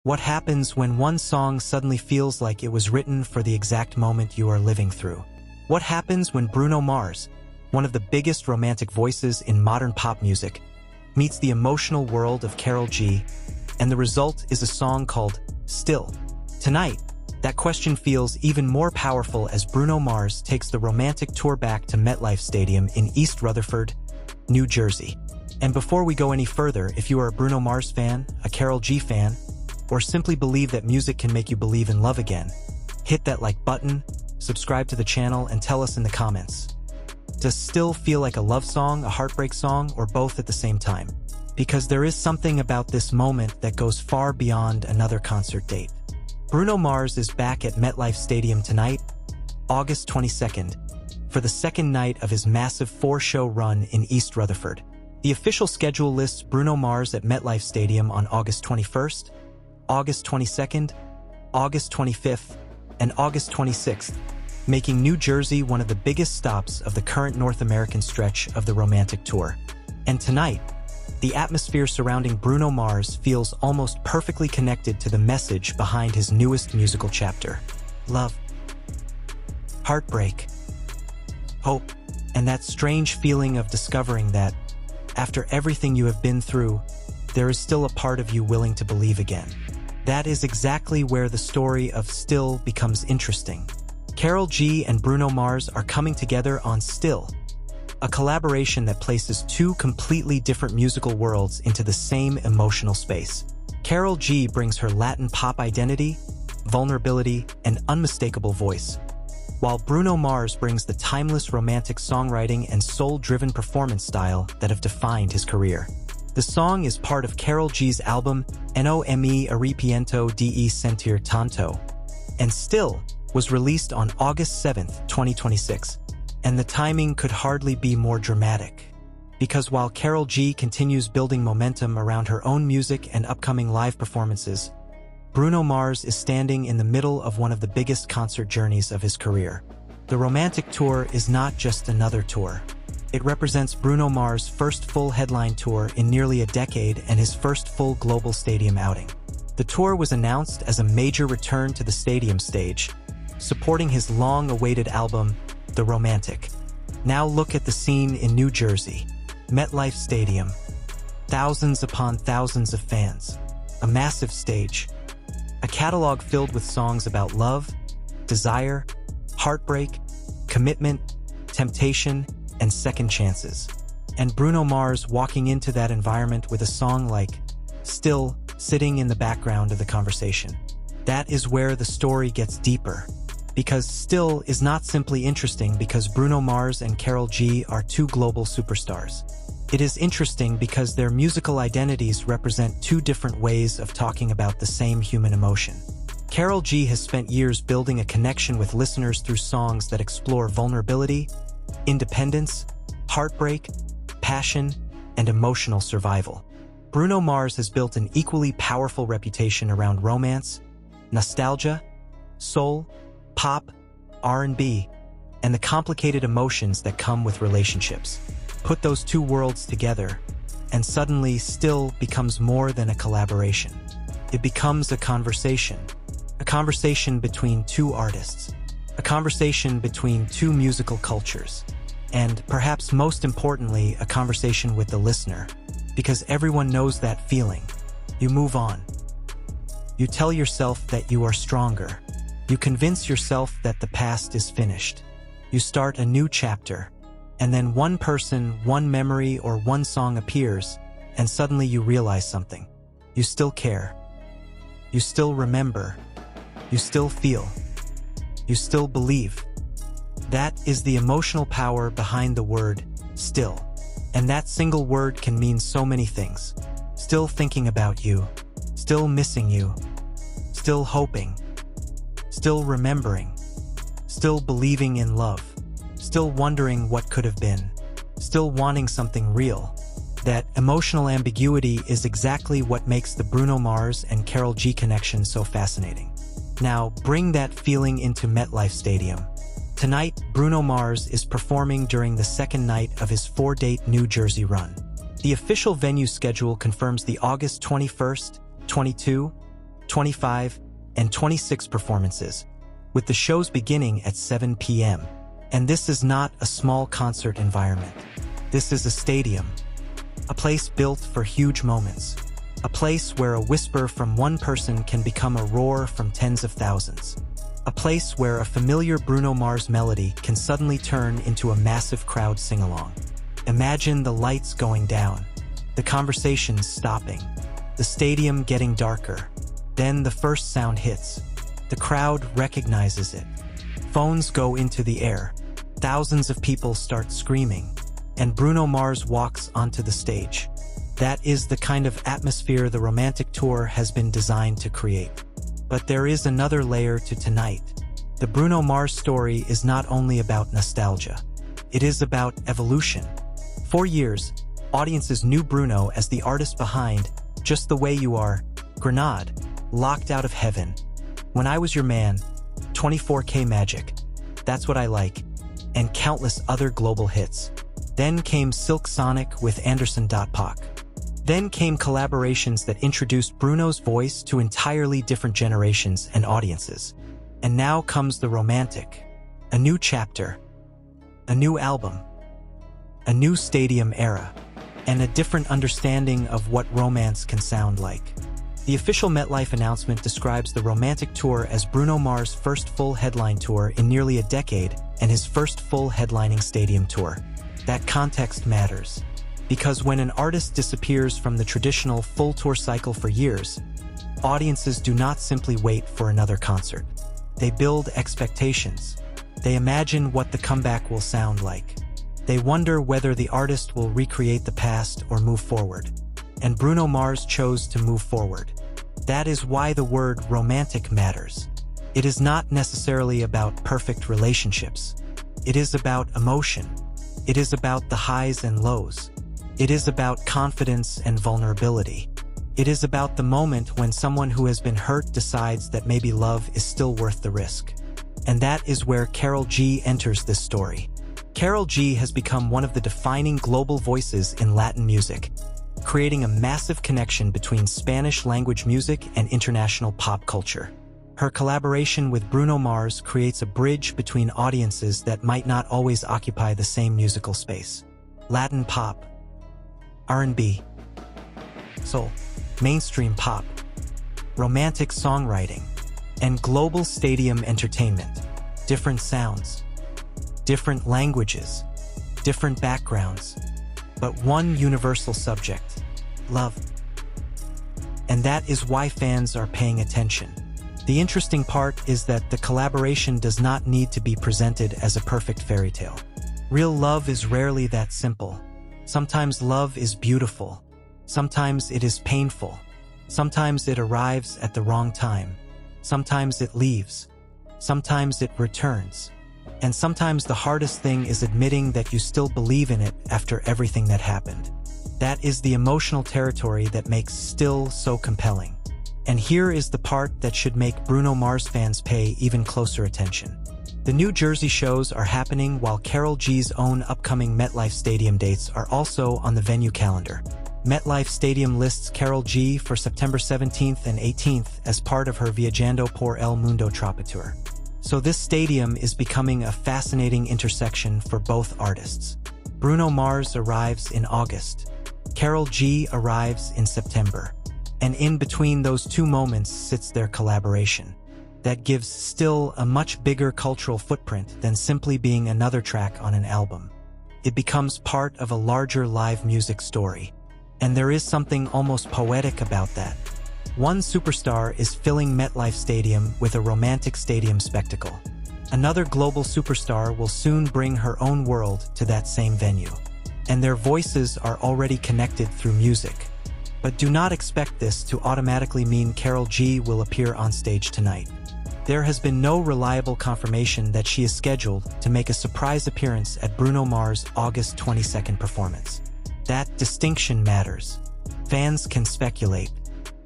What happens when one song suddenly feels like it was written for the exact moment you are living through? What happens when Bruno Mars, one of the biggest romantic voices in modern pop music, meets the emotional world of Karol G, and the result is a song called Still? Tonight, that question feels even more powerful as Bruno Mars takes the romantic tour back to MetLife Stadium in East Rutherford, New Jersey. And before we go any further, if you are a Bruno Mars fan, a Karol G fan, or simply believe that music can make you believe in love again, hit that like button, subscribe to the channel, and tell us in the comments. Does Still feel like a love song, a heartbreak song, or both at the same time? Because there is something about this moment that goes far beyond another concert date. Bruno Mars is back at MetLife Stadium tonight, August 22nd, for the second night of his massive 4-show run in East Rutherford. The official schedule lists Bruno Mars at MetLife Stadium on August 21st, August 22nd, August 25th, and August 26th, making New Jersey one of the biggest stops of the current North American stretch of the romantic tour. And tonight, the atmosphere surrounding Bruno Mars feels almost perfectly connected to the message behind his newest musical chapter: love, heartbreak, hope, and that strange feeling of discovering that, after everything you have been through, there is still a part of you willing to believe again. That is exactly where the story of Still becomes interesting. Karol G and Bruno Mars are coming together on Still, a collaboration that places two completely different musical worlds into the same emotional space. Karol G brings her Latin pop identity, vulnerability, and unmistakable voice, while Bruno Mars brings the timeless romantic songwriting and soul-driven performance style that have defined his career. The song is part of Karol G's album No Me Arrepiento de Sentir Tanto, and Still was released on August 7th, 2026. And the timing could hardly be more dramatic. Because while Karol G continues building momentum around her own music and upcoming live performances, Bruno Mars is standing in the middle of one of the biggest concert journeys of his career. The romantic tour is not just another tour. It represents Bruno Mars' first full headline tour in nearly a decade and his first full global stadium outing. The tour was announced as a major return to the stadium stage, supporting his long-awaited album, The Romantic. Now look at the scene in New Jersey. MetLife Stadium. Thousands upon thousands of fans. A massive stage. A catalog filled with songs about love, desire, heartbreak, commitment, temptation, and second chances. And Bruno Mars walking into that environment with a song like Still sitting in the background of the conversation. That is where the story gets deeper. Because Still is not simply interesting because Bruno Mars and Karol G are two global superstars. It is interesting because their musical identities represent two different ways of talking about the same human emotion. Karol G has spent years building a connection with listeners through songs that explore vulnerability, independence, heartbreak, passion, and emotional survival. Bruno Mars has built an equally powerful reputation around romance, nostalgia, soul, pop, R&B, and the complicated emotions that come with relationships. Put those two worlds together, and suddenly Still becomes more than a collaboration. It becomes a conversation between two artists, a conversation between two musical cultures, and perhaps most importantly, a conversation with the listener, because everyone knows that feeling. You move on. You tell yourself that you are stronger. You convince yourself that the past is finished. You start a new chapter, and then one person, one memory, or one song appears, and suddenly you realize something. You still care. You still remember. You still feel. You still believe. That is the emotional power behind the word still. And that single word can mean so many things. Still thinking about you. Still missing you. Still hoping. Still remembering. Still believing in love. Still wondering what could have been. Still wanting something real. That emotional ambiguity is exactly what makes the Bruno Mars and Karol G connection so fascinating. Now, bring that feeling into MetLife Stadium. Tonight, Bruno Mars is performing during the second night of his 4-date New Jersey run. The official venue schedule confirms the August 21st, 22, 25, and 26 performances, with the shows beginning at 7 p.m. And this is not a small concert environment. This is a stadium, a place built for huge moments, a place where a whisper from one person can become a roar from tens of thousands, a place where a familiar Bruno Mars melody can suddenly turn into a massive crowd sing-along. Imagine the lights going down, the conversations stopping, the stadium getting darker. Then the first sound hits. The crowd recognizes it. Phones go into the air. Thousands of people start screaming, and Bruno Mars walks onto the stage. That is the kind of atmosphere the Romantic Tour has been designed to create. But there is another layer to tonight. The Bruno Mars story is not only about nostalgia. It is about evolution. For years, audiences knew Bruno as the artist behind Just the Way You Are, Grenade, Locked Out of Heaven, When I Was Your Man, 24K Magic, That's What I Like, and countless other global hits. Then came Silk Sonic with Anderson .Paak. Then came collaborations that introduced Bruno's voice to entirely different generations and audiences. And now comes the Romantic, a new chapter, a new album, a new stadium era, and a different understanding of what romance can sound like. The official MetLife announcement describes the Romantic Tour as Bruno Mars' first full headline tour in nearly a decade and his first full headlining stadium tour. That context matters, because when an artist disappears from the traditional full tour cycle for years, audiences do not simply wait for another concert. They build expectations. They imagine what the comeback will sound like. They wonder whether the artist will recreate the past or move forward. And Bruno Mars chose to move forward. That is why the word romantic matters. It is not necessarily about perfect relationships. It is about emotion. It is about the highs and lows. It is about confidence and vulnerability. It is about the moment when someone who has been hurt decides that maybe love is still worth the risk. And that is where Karol G enters this story. Karol G has become one of the defining global voices in Latin music, creating a massive connection between Spanish-language music and international pop culture. Her collaboration with Bruno Mars creates a bridge between audiences that might not always occupy the same musical space. Latin pop, R&B, soul, mainstream pop, romantic songwriting, and global stadium entertainment. Different sounds, different languages, different backgrounds, but one universal subject: love. And that is why fans are paying attention. The interesting part is that the collaboration does not need to be presented as a perfect fairy tale. Real love is rarely that simple. Sometimes love is beautiful. Sometimes it is painful. Sometimes it arrives at the wrong time. Sometimes it leaves. Sometimes it returns. And sometimes the hardest thing is admitting that you still believe in it after everything that happened. That is the emotional territory that makes Still so compelling. And here is the part that should make Bruno Mars fans pay even closer attention. The New Jersey shows are happening while Karol G's own upcoming MetLife Stadium dates are also on the venue calendar. MetLife Stadium lists Karol G for September 17th and 18th as part of her Viajando por el Mundo Tropa Tour. So this stadium is becoming a fascinating intersection for both artists. Bruno Mars arrives in August. Karol G arrives in September. And in between those two moments sits their collaboration. That gives Still a much bigger cultural footprint than simply being another track on an album. It becomes part of a larger live music story. And there is something almost poetic about that. One superstar is filling MetLife Stadium with a romantic stadium spectacle. Another global superstar will soon bring her own world to that same venue. And their voices are already connected through music. But do not expect this to automatically mean Karol G will appear on stage tonight. There has been no reliable confirmation that she is scheduled to make a surprise appearance at Bruno Mars' August 22nd performance. That distinction matters. Fans can speculate.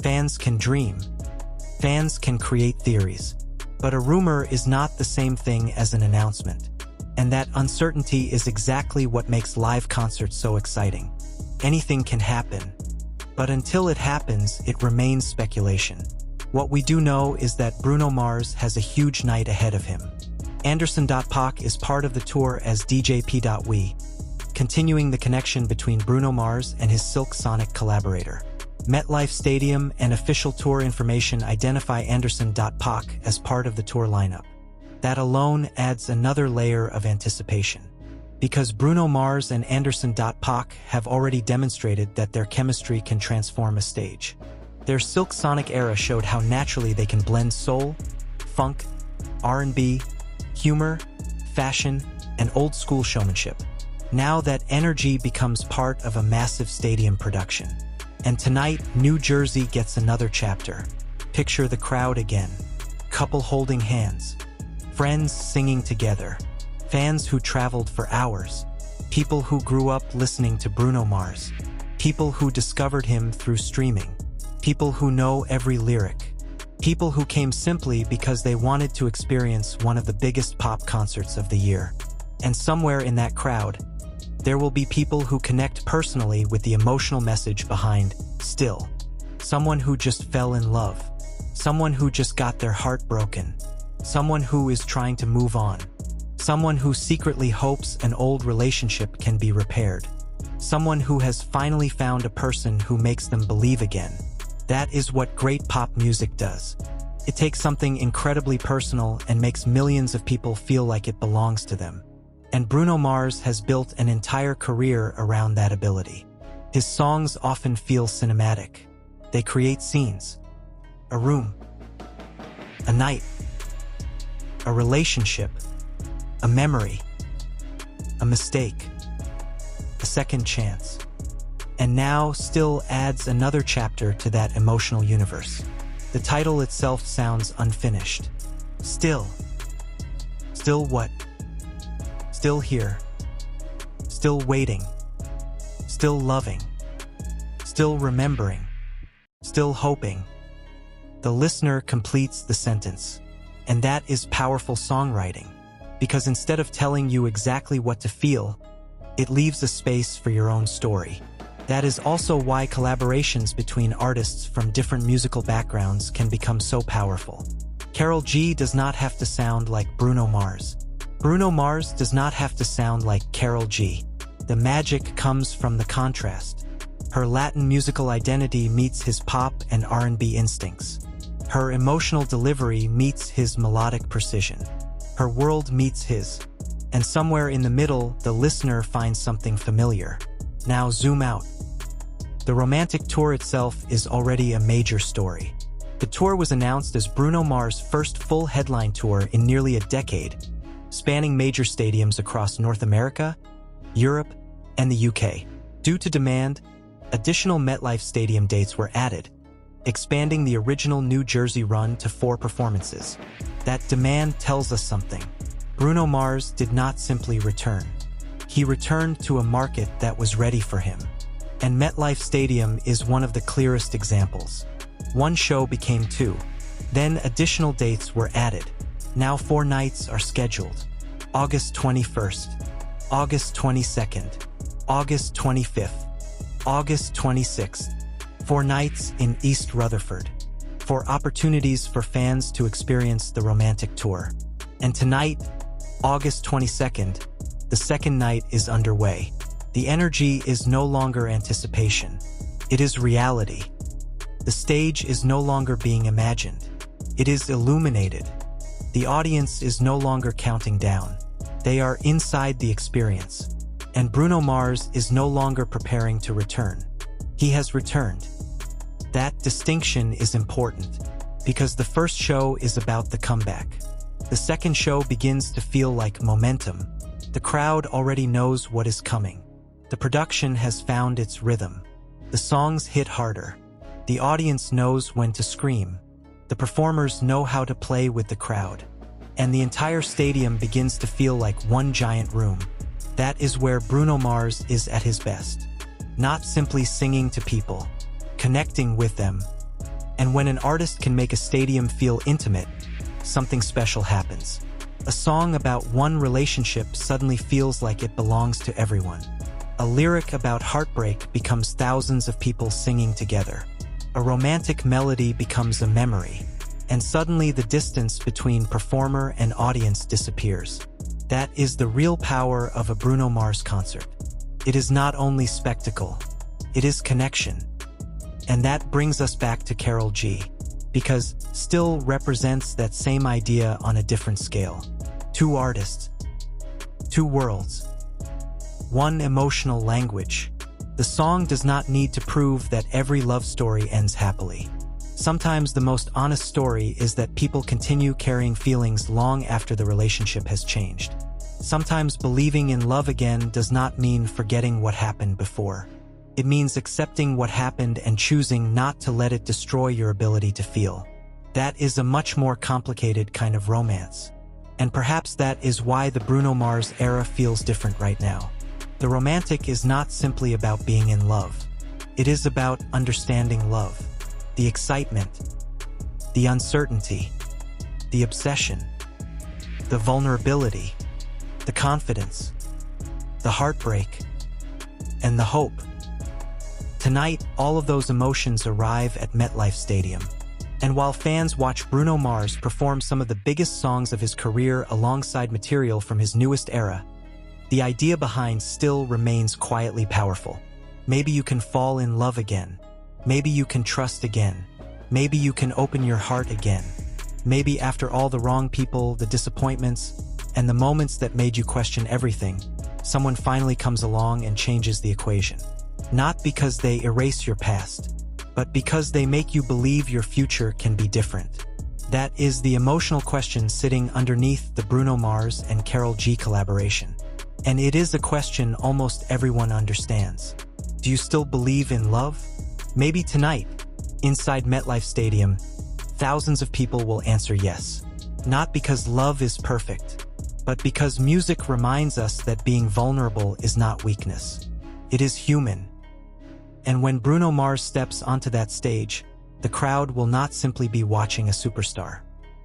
Fans can dream. Fans can create theories. But a rumor is not the same thing as an announcement. And that uncertainty is exactly what makes live concerts so exciting. Anything can happen. But until it happens, it remains speculation. What we do know is that Bruno Mars has a huge night ahead of him. Anderson.Paak is part of the tour as DJ P.We, continuing the connection between Bruno Mars and his Silk Sonic collaborator. MetLife Stadium and official tour information identify Anderson.Paak as part of the tour lineup. That alone adds another layer of anticipation. Because Bruno Mars and Anderson.Paak have already demonstrated that their chemistry can transform a stage. Their Silk Sonic era showed how naturally they can blend soul, funk, R&B, humor, fashion, and old-school showmanship. Now that energy becomes part of a massive stadium production. And tonight, New Jersey gets another chapter. Picture the crowd again. Couple holding hands. Friends singing together. Fans who traveled for hours. People who grew up listening to Bruno Mars. People who discovered him through streaming. People who know every lyric. People who came simply because they wanted to experience one of the biggest pop concerts of the year. And somewhere in that crowd, there will be people who connect personally with the emotional message behind Still. Someone who just fell in love. Someone who just got their heart broken. Someone who is trying to move on. Someone who secretly hopes an old relationship can be repaired. Someone who has finally found a person who makes them believe again. That is what great pop music does. It takes something incredibly personal and makes millions of people feel like it belongs to them. And Bruno Mars has built an entire career around that ability. His songs often feel cinematic. They create scenes. A room. A night. A relationship. A memory. A mistake. A second chance. And now Still adds another chapter to that emotional universe. The title itself sounds unfinished. Still. Still what? Still here. Still waiting. Still loving. Still remembering. Still hoping. The listener completes the sentence. And that is powerful songwriting. Because instead of telling you exactly what to feel, it leaves a space for your own story. That is also why collaborations between artists from different musical backgrounds can become so powerful. Karol G does not have to sound like Bruno Mars. Bruno Mars does not have to sound like Karol G. The magic comes from the contrast. Her Latin musical identity meets his pop and R&B instincts. Her emotional delivery meets his melodic precision. Her world meets his. And somewhere in the middle, the listener finds something familiar. Now zoom out. The romantic tour itself is already a major story. The tour was announced as Bruno Mars' first full headline tour in nearly a decade, spanning major stadiums across North America, Europe, and the UK. Due to demand, additional MetLife Stadium dates were added, expanding the original New Jersey run to 4 performances. That demand tells us something. Bruno Mars did not simply return. He returned to a market that was ready for him. And MetLife Stadium is one of the clearest examples. One show became 2. Then additional dates were added. Now 4 nights are scheduled. August 21st, August 22nd, August 25th, August 26th. 4 nights in East Rutherford. 4 opportunities for fans to experience the romantic tour. And tonight, August 22nd, the second night is underway. The energy is no longer anticipation. It is reality. The stage is no longer being imagined. It is illuminated. The audience is no longer counting down. They are inside the experience. And Bruno Mars is no longer preparing to return. He has returned. That distinction is important, because the first show is about the comeback. The second show begins to feel like momentum. The crowd already knows what is coming. The production has found its rhythm. The songs hit harder. The audience knows when to scream. The performers know how to play with the crowd. And the entire stadium begins to feel like one giant room. That is where Bruno Mars is at his best. Not simply singing to people, connecting with them. And when an artist can make a stadium feel intimate, something special happens. A song about one relationship suddenly feels like it belongs to everyone. A lyric about heartbreak becomes thousands of people singing together. a romantic melody becomes a memory, and suddenly the distance between performer and audience disappears. That is the real power of a Bruno Mars concert. It is not only spectacle, it is connection. And that brings us back to Karol G, because still represents that same idea on a different scale. Two artists, two worlds, one emotional language. The song does not need to prove that every love story ends happily. Sometimes the most honest story is that people continue carrying feelings long after the relationship has changed. Sometimes believing in love again does not mean forgetting what happened before. It means accepting what happened and choosing not to let it destroy your ability to feel. That is a much more complicated kind of romance. And perhaps that is why the Bruno Mars era feels different right now. The romantic is not simply about being in love. It is about understanding love, the excitement, the uncertainty, the obsession, the vulnerability, the confidence, the heartbreak, and the hope. Tonight, all of those emotions arrive at MetLife Stadium. And while fans watch Bruno Mars perform some of the biggest songs of his career alongside material from his newest era, the idea behind still remains quietly powerful. Maybe you can fall in love again. Maybe you can trust again. Maybe you can open your heart again. Maybe after all the wrong people, the disappointments, and the moments that made you question everything, someone finally comes along and changes the equation. Not because they erase your past, but because they make you believe your future can be different. That is the emotional question sitting underneath the Bruno Mars and Karol G collaboration. And it is a question almost everyone understands. Do you still believe in love? Maybe tonight, inside MetLife Stadium, thousands of people will answer yes. Not because love is perfect, but because music reminds us that being vulnerable is not weakness. It is human. And when Bruno Mars steps onto that stage, the crowd will not simply be watching a superstar.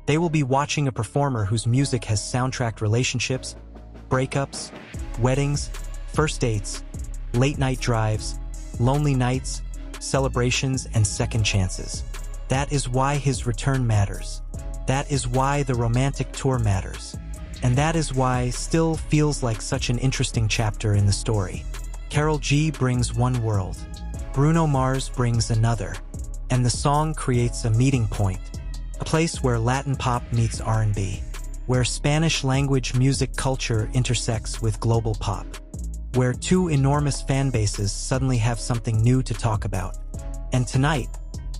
They will be watching a performer whose music has soundtracked relationships, breakups, weddings, first dates, late-night drives, lonely nights, celebrations, and second chances. That is why his return matters. That is why the romantic tour matters. And that is why still feels like such an interesting chapter in the story. Karol G brings one world. Bruno Mars brings another. And the song creates a meeting point, a place where Latin pop meets R&B, where Spanish-language music culture intersects with global pop, where two enormous fan bases suddenly have something new to talk about. And tonight,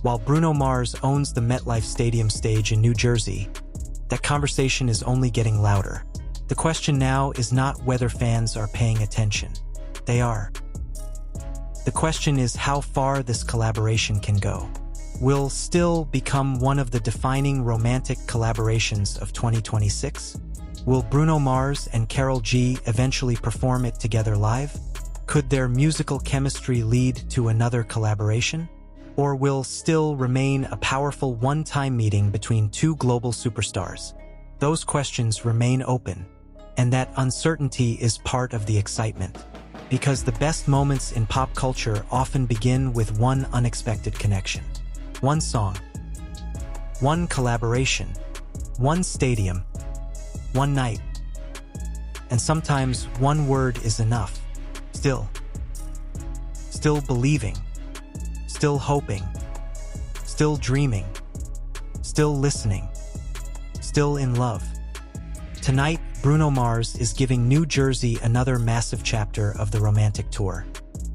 while Bruno Mars owns the MetLife Stadium stage in New Jersey, that conversation is only getting louder. The question now is not whether fans are paying attention. They are. The question is how far this collaboration can go. Will still become one of the defining romantic collaborations of 2026? Will Bruno Mars and Karol G eventually perform it together live? Could their musical chemistry lead to another collaboration? Or will still remain a powerful one-time meeting between two global superstars? Those questions remain open, and that uncertainty is part of the excitement. Because the best moments in pop culture often begin with one unexpected connection. One song, one collaboration, one stadium, one night. And sometimes one word is enough. Still believing, still hoping, still dreaming, still listening, still in love. Tonight, Bruno Mars is giving New Jersey another massive chapter of the romantic tour.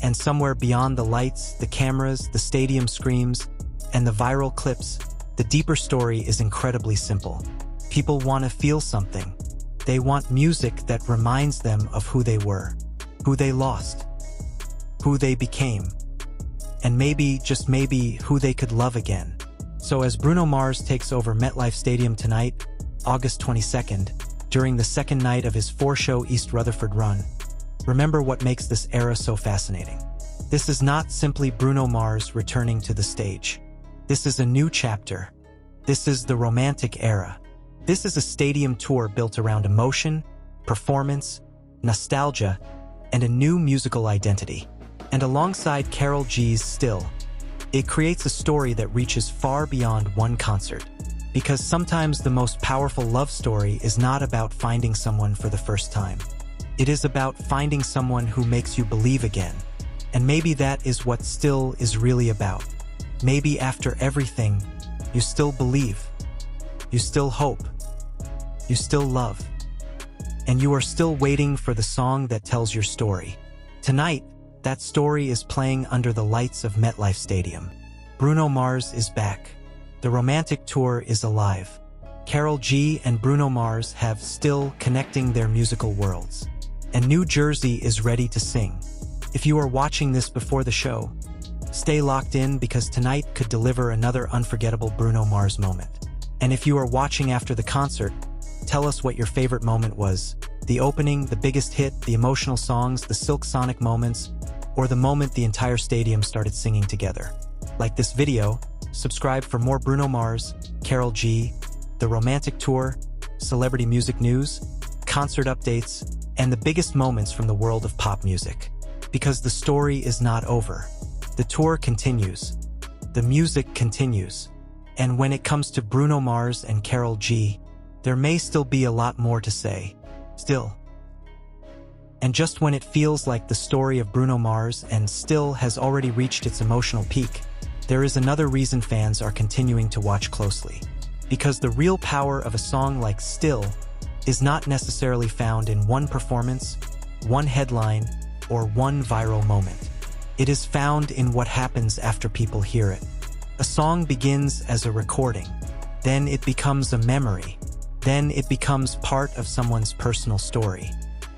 And somewhere beyond the lights, the cameras, the stadium screams, and the viral clips, the deeper story is incredibly simple. People want to feel something. They want music that reminds them of who they were, who they lost, who they became, and maybe, just maybe, who they could love again. So as Bruno Mars takes over MetLife Stadium tonight, August 22nd, during the second night of his four-show East Rutherford run, remember what makes this era so fascinating. This is not simply Bruno Mars returning to the stage. This is a new chapter. This is the romantic era. This is a stadium tour built around emotion, performance, nostalgia, and a new musical identity. And alongside Karol G's Still, It creates a story that reaches far beyond one concert. Because sometimes the most powerful love story is not about finding someone for the first time. It is about finding someone who makes you believe again. And maybe that is what Still is really about. Maybe after everything, you still believe. You still hope. You still love. And you are still waiting for the song that tells your story. Tonight, that story is playing under the lights of MetLife Stadium. Bruno Mars is back. The romantic tour is alive. Karol G and Bruno Mars have Still connecting their musical worlds. And New Jersey is ready to sing. If you are watching this before the show, stay locked in because tonight could deliver another unforgettable Bruno Mars moment. And if you are watching after the concert, tell us what your favorite moment was. The opening, the biggest hit, the emotional songs, the Silk Sonic moments, or the moment the entire stadium started singing together. Like this video, subscribe for more Bruno Mars, Karol G, the romantic tour, celebrity music news, concert updates, and the biggest moments from the world of pop music. Because the story is not over. The tour continues. The music continues. And when it comes to Bruno Mars and Karol G, there may still be a lot more to say. Still. And just when it feels like the story of Bruno Mars and Still has already reached its emotional peak, there is another reason fans are continuing to watch closely. Because the real power of a song like Still is not necessarily found in one performance, one headline, or one viral moment. It is found in what happens after people hear it. A song begins as a recording, then it becomes a memory, then it becomes part of someone's personal story,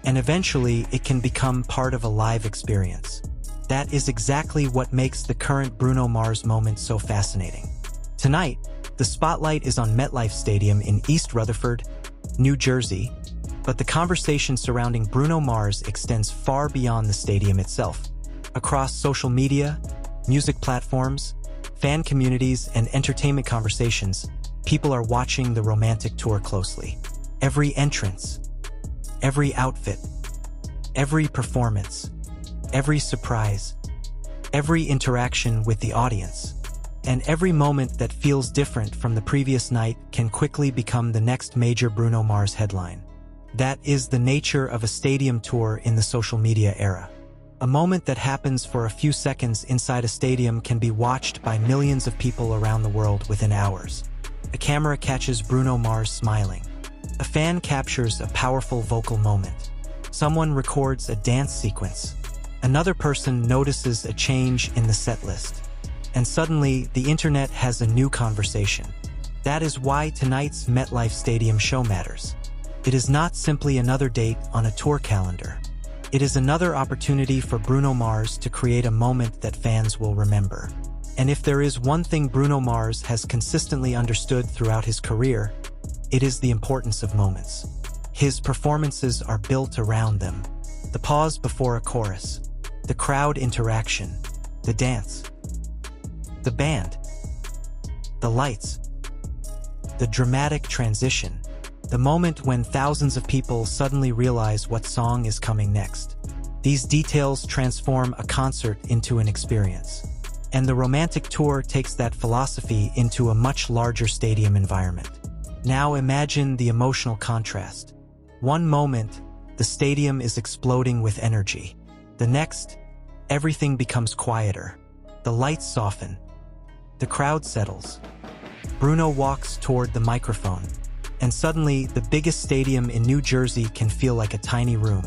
and eventually it can become part of a live experience. That is exactly what makes the current Bruno Mars moment so fascinating. Tonight, the spotlight is on MetLife Stadium in East Rutherford, New Jersey, but the conversation surrounding Bruno Mars extends far beyond the stadium itself. Across social media, music platforms, fan communities, and entertainment conversations, people are watching the romantic tour closely. Every entrance, every outfit, every performance, every surprise, every interaction with the audience, and every moment that feels different from the previous night can quickly become the next major Bruno Mars headline. That is the nature of a stadium tour in the social media era. A moment that happens for a few seconds inside a stadium can be watched by millions of people around the world within hours. A camera catches Bruno Mars smiling. A fan captures a powerful vocal moment. Someone records a dance sequence. Another person notices a change in the set list. And suddenly, the internet has a new conversation. That is why tonight's MetLife Stadium show matters. It is not simply another date on a tour calendar. It is another opportunity for Bruno Mars to create a moment that fans will remember. And if there is one thing Bruno Mars has consistently understood throughout his career, it is the importance of moments. His performances are built around them. The pause before a chorus, the crowd interaction, the dance, the band, the lights, the dramatic transition, the moment when thousands of people suddenly realize what song is coming next. These details transform a concert into an experience. And the romantic tour takes that philosophy into a much larger stadium environment. Now imagine the emotional contrast. One moment, the stadium is exploding with energy. The next, everything becomes quieter. The lights soften. The crowd settles. Bruno walks toward the microphone. And suddenly, the biggest stadium in New Jersey can feel like a tiny room.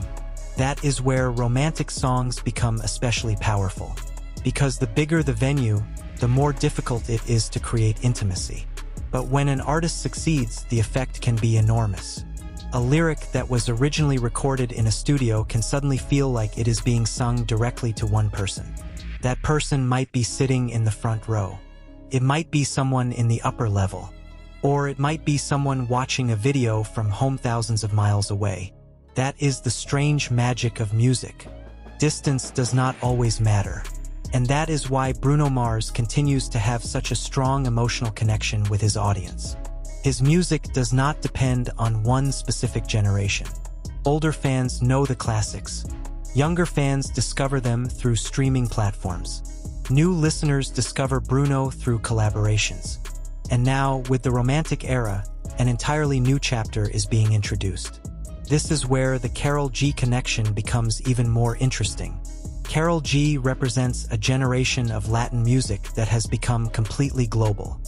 That is where romantic songs become especially powerful. Because the bigger the venue, the more difficult it is to create intimacy. But when an artist succeeds, the effect can be enormous. A lyric that was originally recorded in a studio can suddenly feel like it is being sung directly to one person. That person might be sitting in the front row. It might be someone in the upper level. Or it might be someone watching a video from home thousands of miles away. That is the strange magic of music. Distance does not always matter. And that is why Bruno Mars continues to have such a strong emotional connection with his audience. His music does not depend on one specific generation. Older fans know the classics. Younger fans discover them through streaming platforms. New listeners discover Bruno through collaborations. And now, with the romantic era, an entirely new chapter is being introduced. This is where the Karol G connection becomes even more interesting. Karol G represents a generation of Latin music that has become completely global.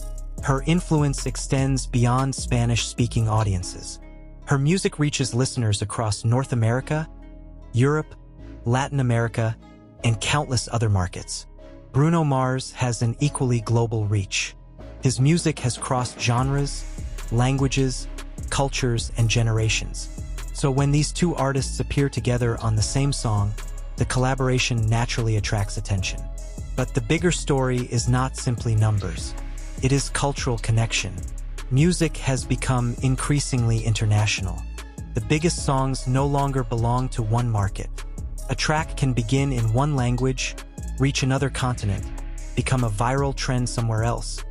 Her influence extends beyond Spanish-speaking audiences. Her music reaches listeners across North America, Europe, Latin America, and countless other markets. Bruno Mars has an equally global reach. His music has crossed genres, languages, cultures, and generations. So when these two artists appear together on the same song, the collaboration naturally attracts attention. But the bigger story is not simply numbers. It is cultural connection. Music has become increasingly international. The biggest songs no longer belong to one market. A track can begin in one language, reach another continent, become a viral trend somewhere else,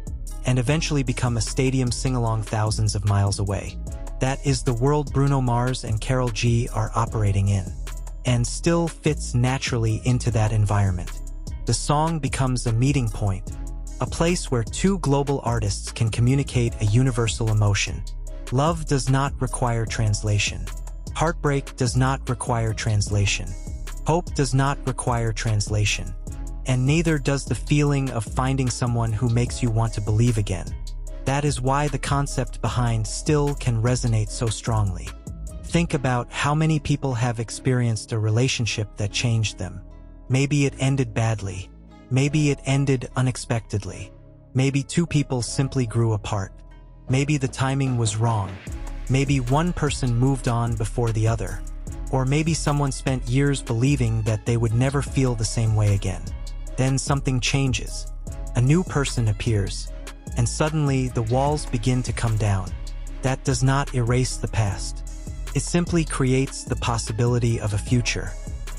and eventually become a stadium sing-along thousands of miles away. That is the world Bruno Mars and Karol G are operating in, and still fits naturally into that environment. The song becomes a meeting point, a place where two global artists can communicate a universal emotion. Love does not require translation. Heartbreak does not require translation. Hope does not require translation. And neither does the feeling of finding someone who makes you want to believe again. That is why the concept behind Still can resonate so strongly. Think about how many people have experienced a relationship that changed them. Maybe it ended badly. Maybe it ended unexpectedly. Maybe two people simply grew apart. Maybe the timing was wrong. Maybe one person moved on before the other. Or maybe someone spent years believing that they would never feel the same way again. Then something changes. A new person appears. And suddenly the walls begin to come down. That does not erase the past. It simply creates the possibility of a future.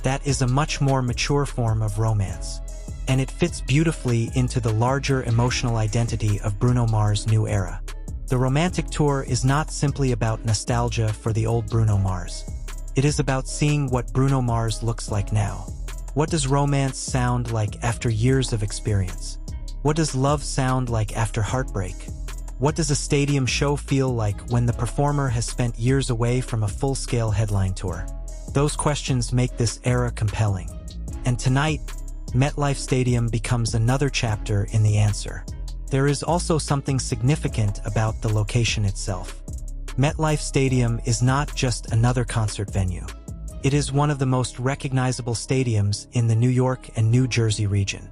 That is a much more mature form of romance. And it fits beautifully into the larger emotional identity of Bruno Mars' new era. The romantic tour is not simply about nostalgia for the old Bruno Mars. It is about seeing what Bruno Mars looks like now. What does romance sound like after years of experience? What does love sound like after heartbreak? What does a stadium show feel like when the performer has spent years away from a full-scale headline tour? Those questions make this era compelling. And tonight, MetLife Stadium becomes another chapter in the answer. There is also something significant about the location itself. MetLife Stadium is not just another concert venue. It is one of the most recognizable stadiums in the New York and New Jersey region.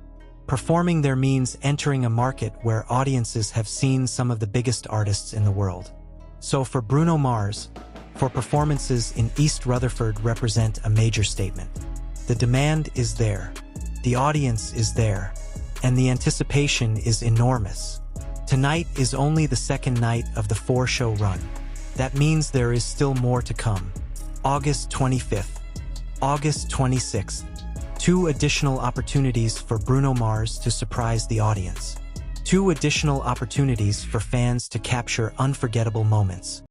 Performing there means entering a market where audiences have seen some of the biggest artists in the world. So for Bruno Mars, for performances in East Rutherford represent a major statement. The demand is there, the audience is there, and the anticipation is enormous. Tonight is only the second night of the 4-show run. That means there is still more to come. August 25th, August 26th, 2 additional opportunities for Bruno Mars to surprise the audience. 2 additional opportunities for fans to capture unforgettable moments.